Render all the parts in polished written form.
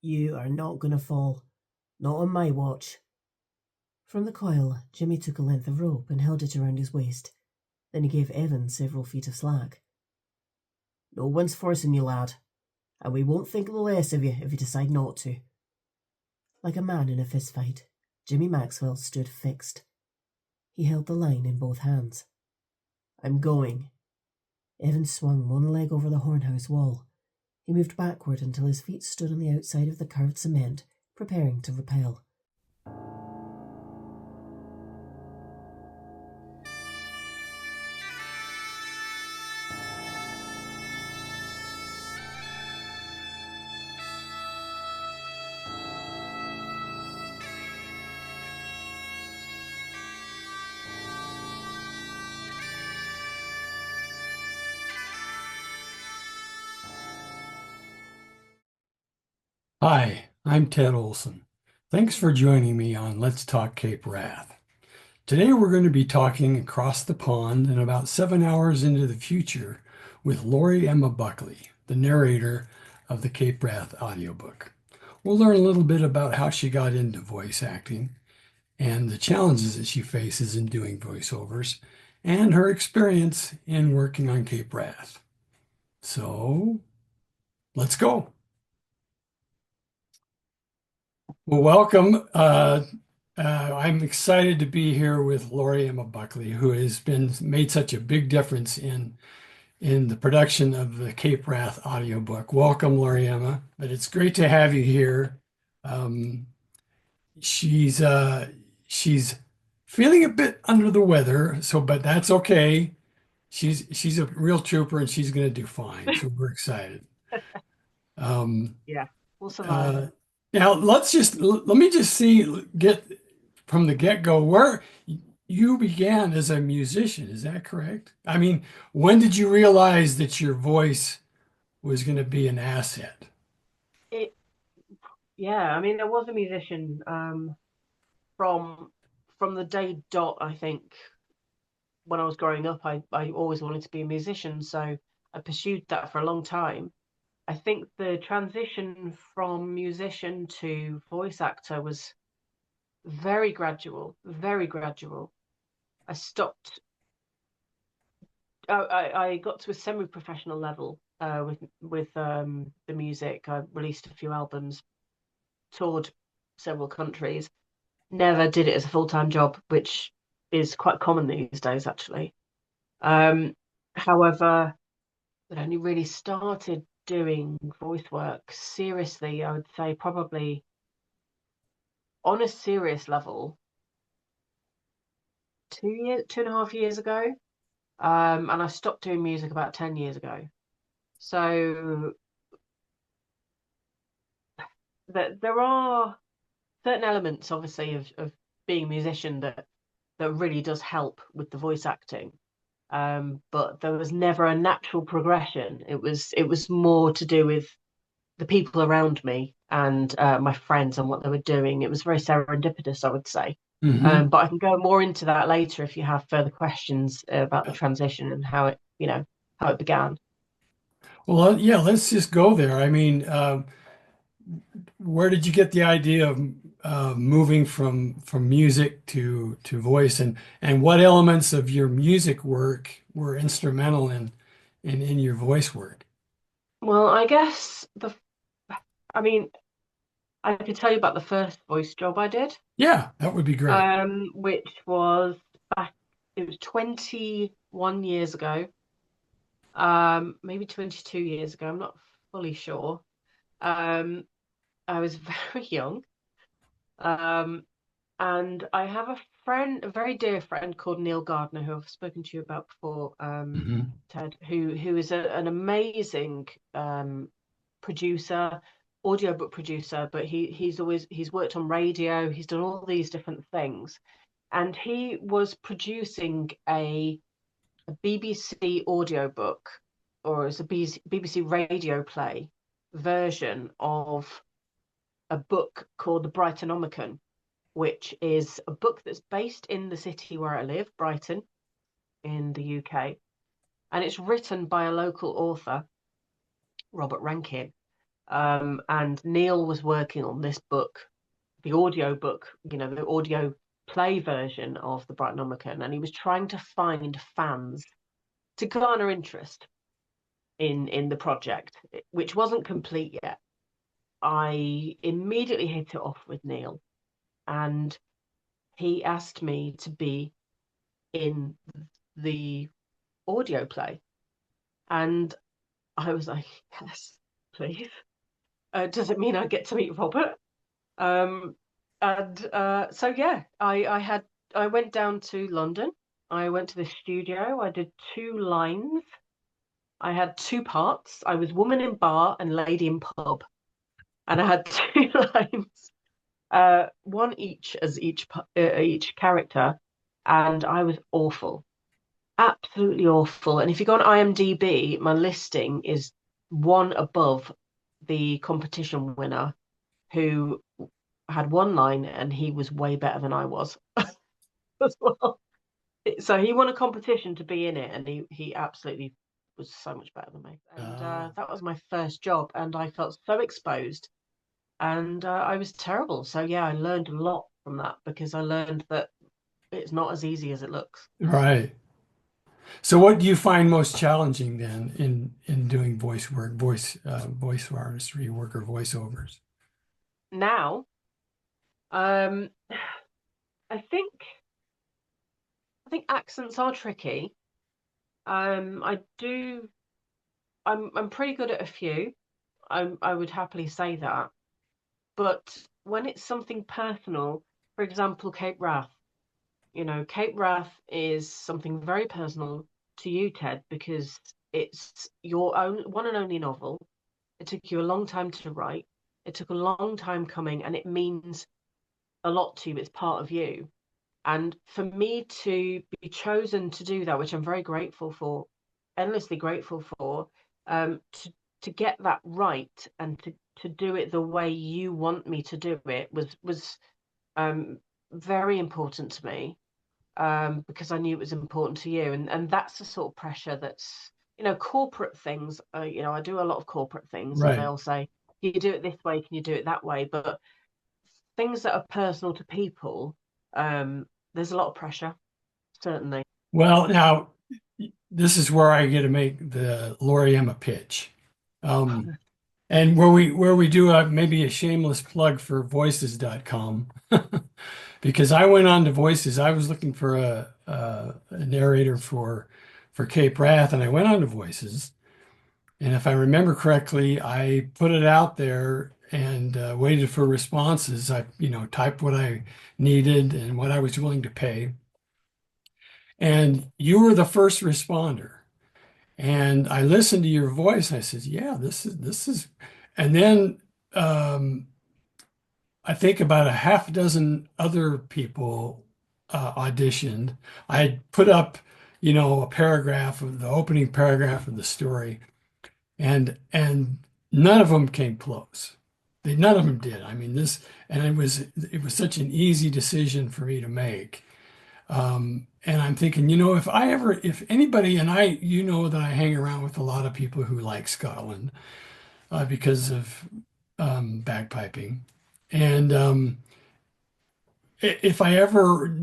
You are not going to fall. Not on my watch. From the coil, Jimmy took a length of rope and held it around his waist. Then he gave Evan several feet of slack. No one's forcing you, lad, and we won't think the less of you if you decide not to. Like a man in a fistfight, Jimmy Maxwell stood fixed. He held the line in both hands. I'm going. Evan swung one leg over the hornhouse wall. He moved backward until his feet stood on the outside of the carved cement, preparing to rappel. Hi, I'm Ted Olson. Thanks for joining me on Let's Talk Cape Wrath. Today we're going to be talking across the pond and about 7 hours into the future with Laurie-Emma Buckley, the narrator of the Cape Wrath audiobook. We'll learn a little bit about how she got into voice acting and the challenges that she faces in doing voiceovers and her experience in working on Cape Wrath. So, let's go. Well, welcome. I'm excited to be here with Laurie-Emma Buckley, who has been made such a big difference in the production of the Cape Wrath audiobook. Welcome, Laurie-Emma. But it's great to have you here. Um, she's feeling a bit under the weather, but that's okay. She's a real trooper and she's going to do fine. So we're excited. Um, Yeah, we'll survive. Uh, Now let me just get from the get-go where you began as a musician. Is that correct? I mean, when did you realize that your voice was going to be an asset? It, yeah, I mean, I was a musician from from the day dot. I think when I was growing up, I always wanted to be a musician, so I pursued that for a long time. I think the transition from musician to voice actor was very gradual, very gradual. I stopped. I got to a semi-professional level with the music. I released a few albums, toured several countries, never did it as a full-time job, which is quite common these days, actually. Um, However, I only really started doing voice work seriously, I would say probably on a serious level, 2 years, 2.5 years ago. And I stopped doing music about 10 years ago. So that there are certain elements, obviously, of being a musician that really does help with the voice acting. But there was never a natural progression. It was more to do with the people around me and my friends and what they were doing. It was very serendipitous, I would say. Hmm. But I can go more into that later if you have further questions about the transition and how it began. Well, yeah, let's just go there. I mean, where did you get the idea of moving from music to voice, and what elements of your music work were instrumental in your voice work? Well, I guess I mean, I could tell you about the first voice job I did, Yeah, that would be great. which was back, it was 21 years ago, maybe 22 years ago. I'm not fully sure. Um, I was very young. Um, and I have a friend, a very dear friend called Neil Gardner, who I've spoken to you about before, Hmm. Ted, who is an amazing producer, audiobook producer, but he's worked on radio, he's done all these different things. And he was producing a BBC audiobook, or it's a BBC radio play version of a book called The Brightonomicon, which is a book that's based in the city where I live, Brighton, in the UK. And it's written by a local author, Robert Rankin. And Neil was working on this book, the audio book, the audio play version of the Bright Omicron, and he was trying to find fans to garner interest in the project, which wasn't complete yet. I immediately hit it off with Neil, and he asked me to be in the audio play. And I was like, yes, please. Does it mean I get to meet Robert? So yeah, I went down to London. I went to the studio. I did 2 lines. I had 2 parts. I was woman in bar and lady in pub, and I had 2 lines, one each as each character, and I was awful, absolutely awful. And if you go on IMDb, my listing is one above the competition winner, who had 1 line, and he was way better than I was as well. So he won a competition to be in it, and he absolutely was so much better than me. And that was my first job, and I felt so exposed, and I was terrible. So yeah, I learned a lot from that, because I learned that it's not as easy as it looks. Right. So what do you find most challenging then in doing voice work, voice artistry work or voiceovers? Now, um, I think accents are tricky. I do. I'm pretty good at a few. I would happily say that. But when it's something personal, for example, Cape Wrath, Cape Wrath is something very personal to you, Ted, because it's your own one and only novel. It took you a long time to write. It took a long time coming, and it means a lot to you. It's part of you. And for me to be chosen to do that, which I'm very grateful for, endlessly grateful for, to get that right, and to do it the way you want me to do it, was very important to me, because I knew it was important to you. And that's the sort of pressure that's, corporate things. I do a lot of corporate things, and Right. they'll say, you do it this way, can you do it that way? But things that are personal to people, there's a lot of pressure, certainly. Well, now this is where I get to make the Laurie-Emma pitch. Um, and where we do maybe a shameless plug for voices.com. Because I went on to Voices. I was looking for a narrator for Cape Wrath, and I went on to Voices. And if I remember correctly, I put it out there and waited for responses. I, typed what I needed and what I was willing to pay. And you were the first responder. And I listened to your voice. And I said, "Yeah, this is." And then I think about a half dozen other people auditioned. I had put up, a paragraph of the opening paragraph of the story, and none of them came close. None of them did. I mean, and it was such an easy decision for me to make. And I'm thinking, if anybody, and that I hang around with a lot of people who like Scotland because of bagpiping, and if I ever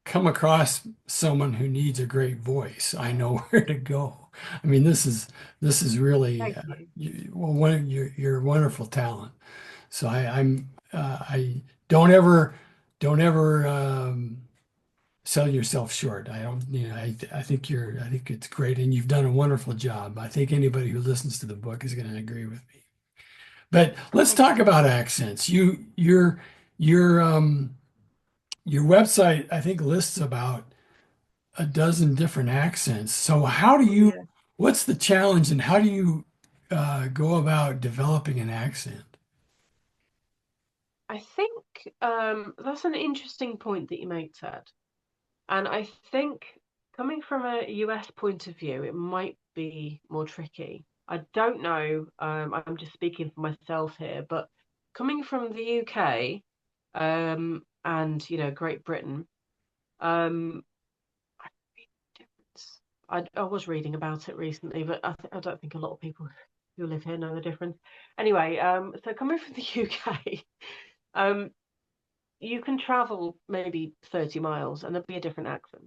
come across someone who needs a great voice, I know where to go. I mean, this is really Thank you. well, one of your wonderful talent. So I don't ever sell yourself short. I don't, I think it's great, and you've done a wonderful job. I think anybody who listens to the book is going to agree with me. But let's Thank talk you. about accents. Your website, I think, lists about a dozen different accents. So Yeah. what's the challenge, and how do you go about developing an accent? I think that's an interesting point that you make, Ted. And I think, coming from a US point of view, it might be more tricky. I don't know. I'm just speaking for myself here, but coming from the UK, and Great Britain, um, I was reading about it recently, but I don't think a lot of people. who live here know the difference. Anyway, so coming from the UK, you can travel maybe 30 miles and there'll be a different accent.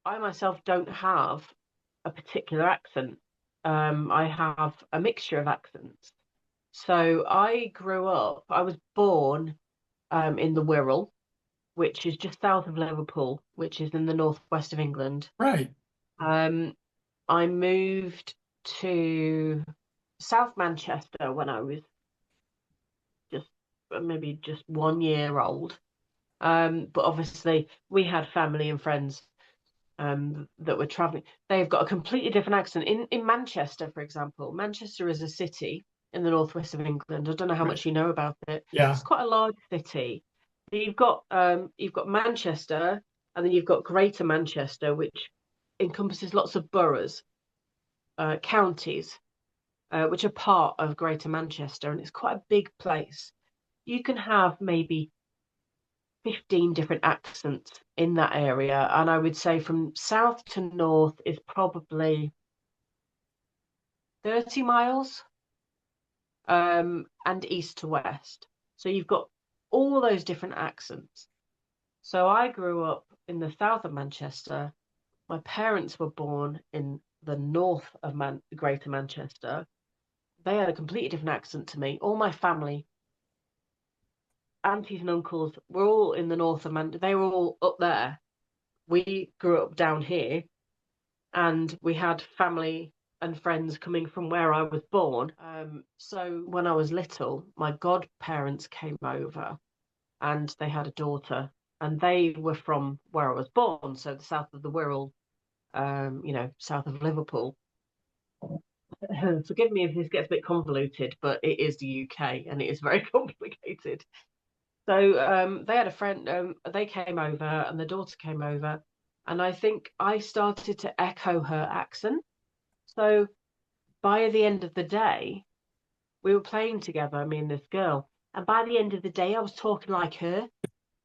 I myself don't have a particular accent. I have a mixture of accents. So I was born in the Wirral, which is just south of Liverpool, which is in the northwest of England. Right. I moved to South Manchester when I was just maybe just 1 year old. But obviously we had family and friends that were traveling. They've got a completely different accent. In Manchester, for example, Manchester is a city in the northwest of England. I don't know how much you know about it. Yeah. It's quite a large city. You've got Manchester, and then you've got Greater Manchester, which encompasses lots of boroughs, counties, which are part of Greater Manchester, and it's quite a big place. You can have maybe 15 different accents in that area, and I would say from south to north is probably 30 miles, and east to west. So you've got all those different accents. So I grew up in the south of Manchester. My parents were born in the north of Greater Manchester. They had a completely different accent to me. All my family, aunties and uncles, were all in the north of Manchester. They were all up there. We grew up down here, and we had family and friends coming from where I was born. So when I was little, my godparents came over, and they had a daughter, and they were from where I was born, so the south of the Wirral, south of Liverpool. Forgive me if this gets a bit convoluted, but it is the UK and it is very complicated. So they had a friend, they came over and the daughter came over, and I think I started to echo her accent. So by the end of the day, we were playing together, me and this girl, and by the end of the day, I was talking like her,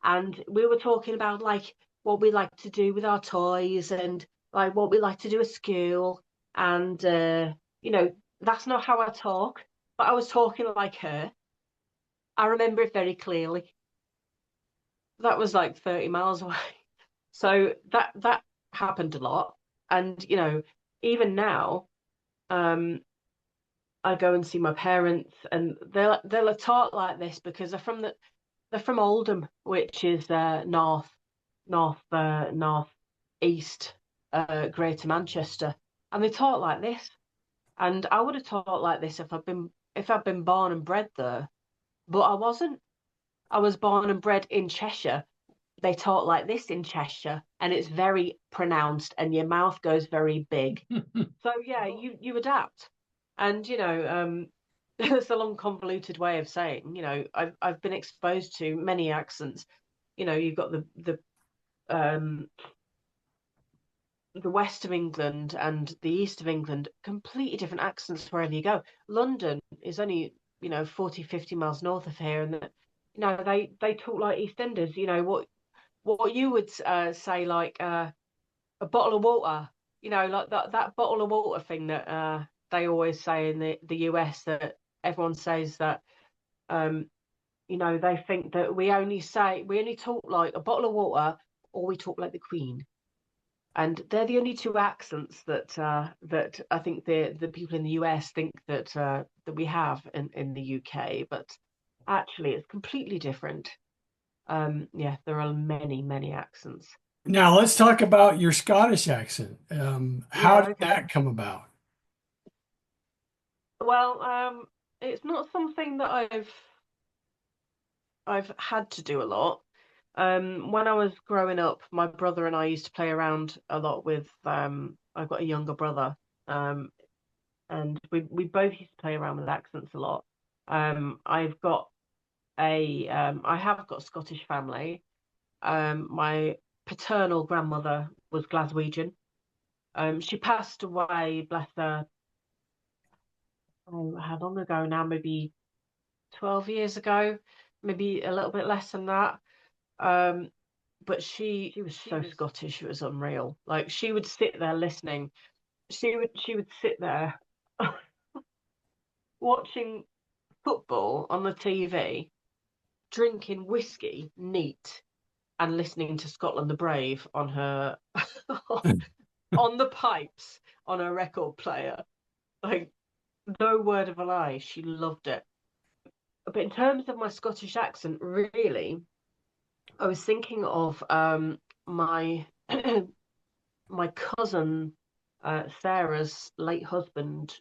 and we were talking about like what we like to do with our toys and like what we like to do at school, and that's not how I talk, but I was talking like her. I remember it very clearly. That was like 30 miles away. So that happened a lot. And even now, I go and see my parents, and they'll talk like this because they're from Oldham, which is north east Greater Manchester, and they talk like this. And I would have talked like this if I'd been born and bred there, but I wasn't. I was born and bred in Cheshire. They talk like this in Cheshire, and it's very pronounced, and your mouth goes very big. So yeah, you adapt, and it's a long convoluted way of saying, I've been exposed to many accents. You've got the west of England and the east of England, completely different accents wherever you go. London is only 40, 50 miles north of here, and they talk like EastEnders. What you would say, like a bottle of water, like that bottle of water thing that they always say in the US, that everyone says that they think that we only talk like a bottle of water, or we talk like the Queen. And they're the only two accents that I think the people in the US think that we have in the UK, but actually it's completely different. Yeah, there are many accents. Now let's talk about your Scottish accent. How did Okay. that come about? Well, it's not something that I've had to do a lot. When I was growing up, my brother and I used to play around a lot with. I've got a younger brother, and we both used to play around with accents a lot. I've got I have got a Scottish family. My paternal grandmother was Glaswegian. She passed away, bless her. Oh, how long ago now? Maybe 12 years ago, maybe a little bit less than that. But she was so Scottish, it was unreal. Like, she would sit there listening. She would sit there. watching football on the TV, drinking whiskey neat, and listening to Scotland the Brave on her on the pipes on her record player. Like, no word of a lie, she loved it. But in terms of my Scottish accent, really, I was thinking of my my cousin Sarah's late husband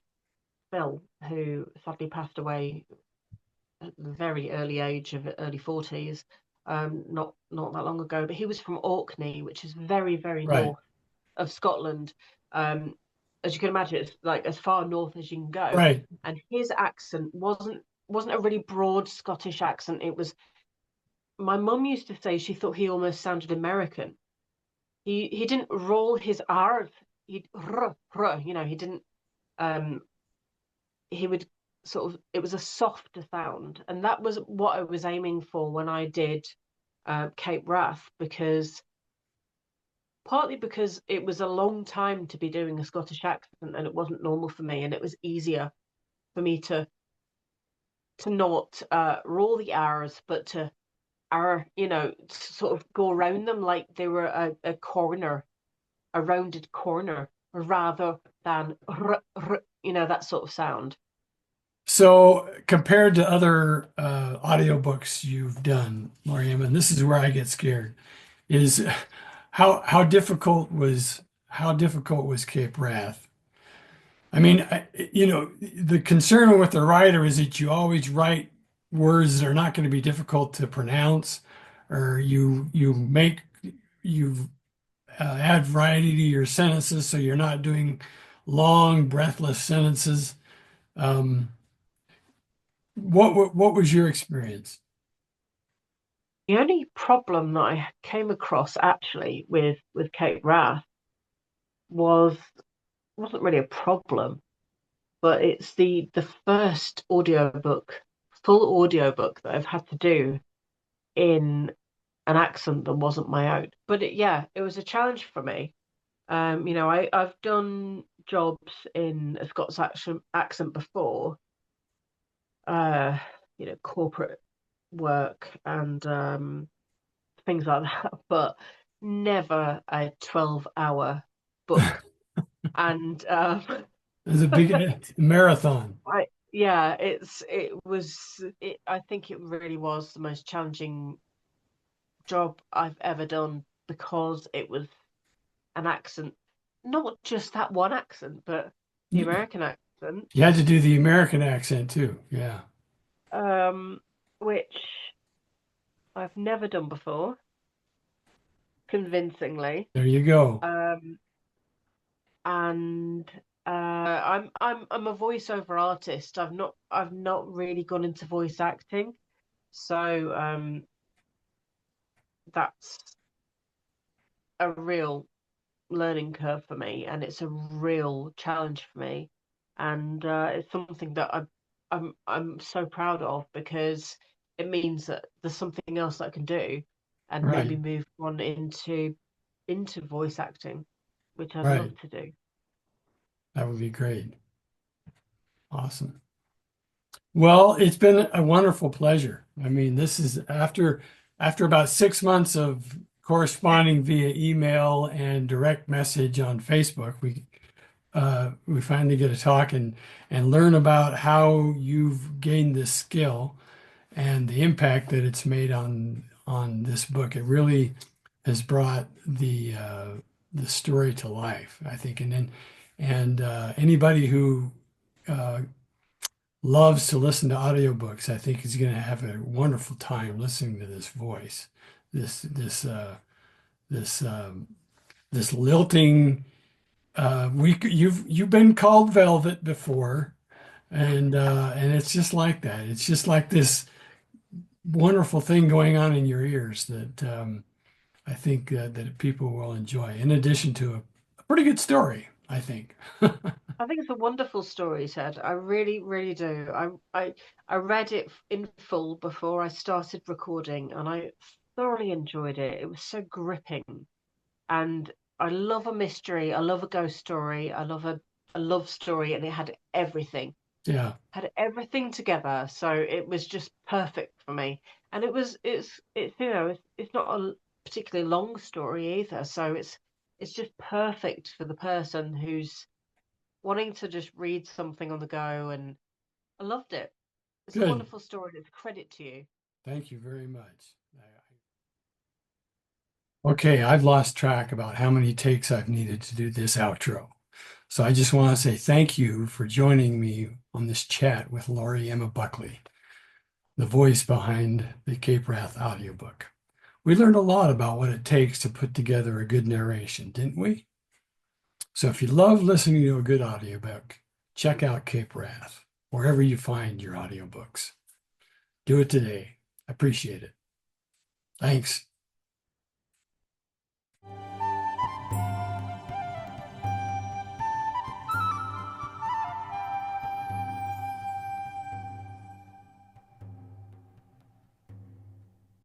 Phil, who sadly passed away at the very early age of early 40s, not that long ago. But he was from Orkney, which is very, very Right. north of Scotland. As you can imagine, it's like as far north as you can go. Right. And his accent wasn't a really broad Scottish accent. It was, my mum used to say she thought he almost sounded American. He didn't roll his R's. He'd he didn't um he would sort of, it was a softer sound, and that was what I was aiming for when I did Cape Wrath, because partly because it was a long time to be doing a Scottish accent and it wasn't normal for me, and it was easier for me to not roll the R's, but to sort of go around them like they were a corner, a rounded corner, rather than that sort of sound. So compared to other audiobooks you've done, Laurie-Emma, and this is where I get scared, is how difficult was Cape Wrath? I mean, the concern with the writer is that you always write words that are not going to be difficult to pronounce, or you add variety to your sentences so you're not doing long, breathless sentences. Um, what was your experience? The only problem that I came across actually with Cape Wrath wasn't really a problem, but it's the first full audiobook that I've had to do in an accent that wasn't my own. But it was a challenge for me. I've done jobs in a Scots accent before, uh, corporate work and things like that, but never a 12-hour book. And It was a big marathon. I think it really was the most challenging job I've ever done, because it was an accent, not just that one accent, but the You American accent, had to do the American accent too. Yeah. which I've never done before, convincingly. There you go. Um, and I'm a voiceover artist. I've not really gone into voice acting, so that's a real learning curve for me, and it's a real challenge for me, and it's something that I'm so proud of, because it means that there's something else that I can do, and maybe Right. move on into voice acting, which I'd love Right. to do. That would be great. Awesome. Well, it's been a wonderful pleasure. I mean, this is after about 6 months of corresponding via email and direct message on Facebook, we finally get to talk and learn about how you've gained this skill and the impact that it's made on this book. It really has brought the story to life, I think. And anybody who uh, loves to listen to audiobooks, I think is going to have a wonderful time listening to this voice, this this uh, this this lilting. You've been called velvet before, and it's just like that. It's just like this wonderful thing going on in your ears that I think that people will enjoy. In addition to a pretty good story, I think. I think it's a wonderful story, Ted. I really, really do. I read it in full before I started recording, and I thoroughly enjoyed it. It was so gripping, and I love a mystery. I love a ghost story. I love a love story, and it had everything. Yeah. Had everything together, so it was just perfect for me. And it's not a particularly long story either, so it's just perfect for the person who's wanting to just read something on the go. And I loved it. It's a Good. wonderful story. It's a credit to you. Thank you very much. Okay, I've lost track about how many takes I've needed to do this outro. So I just want to say thank you for joining me on this chat with Laurie-Emma Buckley, the voice behind the Cape Wrath audiobook. We learned a lot about what it takes to put together a good narration, didn't we? So if you love listening to a good audiobook, check out Cape Wrath, wherever you find your audiobooks. Do it today. Appreciate it. Thanks.